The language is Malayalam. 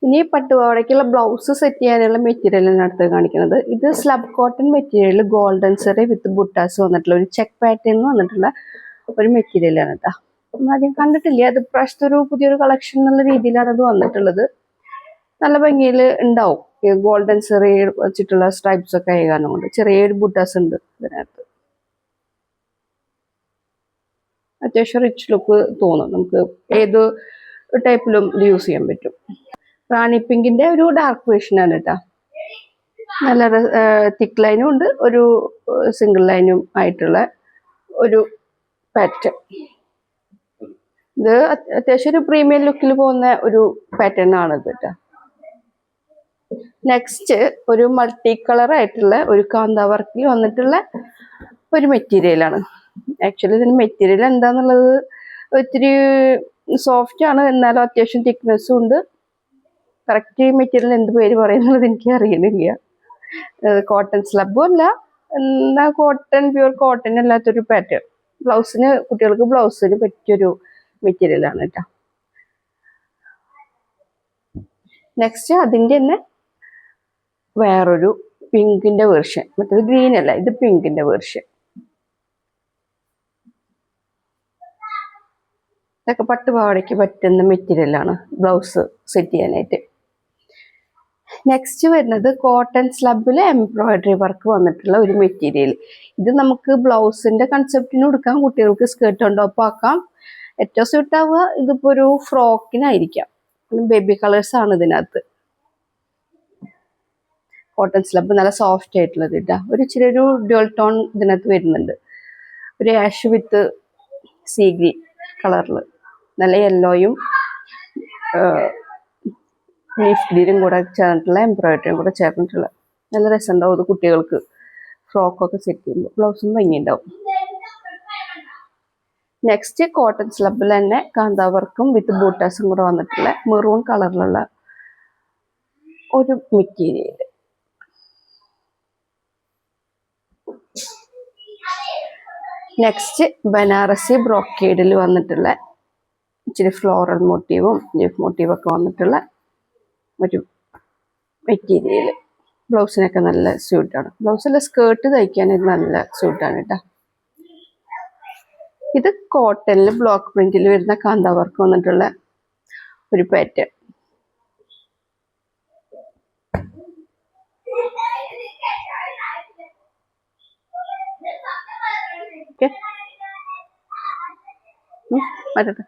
ഇനി പട്ടുപാവാടയ്ക്കുള്ള ബ്ലൗസ് സെറ്റ് ചെയ്യാനുള്ള മെറ്റീരിയലാണ് അടുത്ത് കാണിക്കുന്നത്. ഇത് സ്ലബ് കോട്ടൺ മെറ്റീരിയൽ ഗോൾഡൻ സെറി വിത്ത് ബുട്ടാസ് വന്നിട്ടുള്ള ഒരു ചെക്ക് പാറ്റേൺ വന്നിട്ടുള്ള ഒരു മെറ്റീരിയലാണ് കേട്ടോ. ആദ്യം കണ്ടിട്ടില്ല, അത് പ്രാവശ്യത്തെ ഒരു പുതിയൊരു കളക്ഷൻ എന്നുള്ള രീതിയിലാണ് അത് വന്നിട്ടുള്ളത്. നല്ല ഭംഗിയിൽ ഉണ്ടാവും. ഗോൾഡൻ സെറി വെച്ചിട്ടുള്ള സ്ട്രൈപ്സ് ഒക്കെ ആയ കാരണം കൊണ്ട് ചെറിയൊരു ബുട്ടാസ് ഉണ്ട് ഇതിനകത്ത്. അത്യാവശ്യം റിച്ച് ലുക്ക് തോന്നും. നമുക്ക് ഏത് ടൈപ്പിലും ഇത് യൂസ് ചെയ്യാൻ പറ്റും. റാണി പിങ്കിന്റെ ഒരു ഡാർക്ക് വേർഷനാണ് കേട്ടോ. നല്ല തിക്ക് ലൈനും ഉണ്ട്, ഒരു സിംഗിൾ ലൈനും ആയിട്ടുള്ള ഒരു പാറ്റേൺ. ഇത് അത്യാവശ്യം ഒരു പ്രീമിയം ലുക്കിൽ പോകുന്ന ഒരു പാറ്റേൺ ആണ് ഇത് കേട്ടോ. നെക്സ്റ്റ് ഒരു മൾട്ടി കളർ ആയിട്ടുള്ള ഒരു കാന്ത വർക്കിൽ വന്നിട്ടുള്ള ഒരു മെറ്റീരിയലാണ്. ആക്ച്വലി ഇതിന് മെറ്റീരിയൽ എന്താന്നുള്ളത് ഒത്തിരി സോഫ്റ്റ് ആണ്, എന്നാലും അത്യാവശ്യം തിക്നെസ്സും ഉണ്ട്. കറക്റ്റ് മെറ്റീരിയൽ എന്ത് പേര് പറയുന്നത് എനിക്ക് അറിയണില്ല. കോട്ടൺ സ്ലബും അല്ല, എന്താ കോട്ടൺ, പ്യൂർ കോട്ടൺ അല്ലാത്തൊരു പാറ്റേൺ. കുട്ടികൾക്ക് ബ്ലൗസിന് പറ്റിയൊരു മെറ്റീരിയലാണ് കേട്ടോ. നെക്സ്റ്റ് അതിൻ്റെ തന്നെ വേറൊരു പിങ്കിന്റെ വേർഷൻ, മറ്റേത് ഗ്രീൻ അല്ല, ഇത് പിങ്കിന്റെ വേർഷൻ. ഇതൊക്കെ പട്ടുപാവാടയ്ക്ക് പറ്റുന്ന മെറ്റീരിയലാണ് ബ്ലൗസ് സെറ്റ് ചെയ്യാനായിട്ട്. നെക്സ്റ്റ് വരുന്നത് കോട്ടൺ സ്ലബിൽ എംബ്രോയിഡറി വർക്ക് വന്നിട്ടുള്ള ഒരു മെറ്റീരിയൽ. ഇത് നമുക്ക് ബ്ലൗസിന്റെ കൺസെപ്റ്റിന് കൊടുക്കാം, കുട്ടികൾക്ക് സ്കേർട്ട് ടോപ്പ് ആക്കാം. ഏറ്റവും സ്യൂട്ട് ആവുക ഇതിപ്പോ ഒരു ഫ്രോക്കിനായിരിക്കാം. ബേബി കളേഴ്സ് ആണ് ഇതിനകത്ത്. കോട്ടൺ സ്ലബ് നല്ല സോഫ്റ്റ് ആയിട്ടുള്ളത് കേട്ടോ. ഒരു ഇച്ചിരി ഒരു ഡ്യുവൽ ടോൺ ഇതിനകത്ത് വരുന്നുണ്ട്. ഒരു ആഷ് വിത്ത് സീ ഗ്രീൻ കളറിൽ നല്ല യെല്ലോയും ലീഫ് ഗ്രീനും കൂടെ ചേർന്നിട്ടുള്ള എംബ്രോയിഡറിയും കൂടെ ചേർന്നിട്ടുള്ള നല്ല രസമുണ്ടാവും. അത് കുട്ടികൾക്ക് ഫ്രോക്കൊക്കെ സെറ്റ് ചെയ്യുമ്പോൾ ബ്ലൗസും ഭംഗിയുണ്ടാവും. നെക്സ്റ്റ് കോട്ടൺ സ്ലബിൽ തന്നെ കാന്ത വർക്കും വിത്ത് ബൂട്ടാസും കൂടെ വന്നിട്ടുള്ള മെറൂൺ കളറിലുള്ള ഒരു മെറ്റീരിയൽ. നെക്സ്റ്റ് ബനാറസി ബ്രോക്കേഡിൽ വന്നിട്ടുള്ള ഇച്ചിരി ഫ്ലോറൽ മോട്ടീവും ലീഫ് മോട്ടീവും ഒക്കെ വന്നിട്ടുള്ള ഒരു മെറ്റീരിയൽ. ബ്ലൗസിനൊക്കെ നല്ല സ്യൂട്ടാണ്. ബ്ലൗസിലെ സ്കേർട്ട് തയ്ക്കാനൊക്കെ നല്ല സ്യൂട്ടാണ് കേട്ടോ. ഇത് കോട്ടണിൽ ബ്ലോക്ക് പ്രിന്റിൽ വരുന്ന കാന്ത വർക്ക് വന്നിട്ടുള്ള ഒരു പാറ്റേൺ. മാറ്റട്ടെ.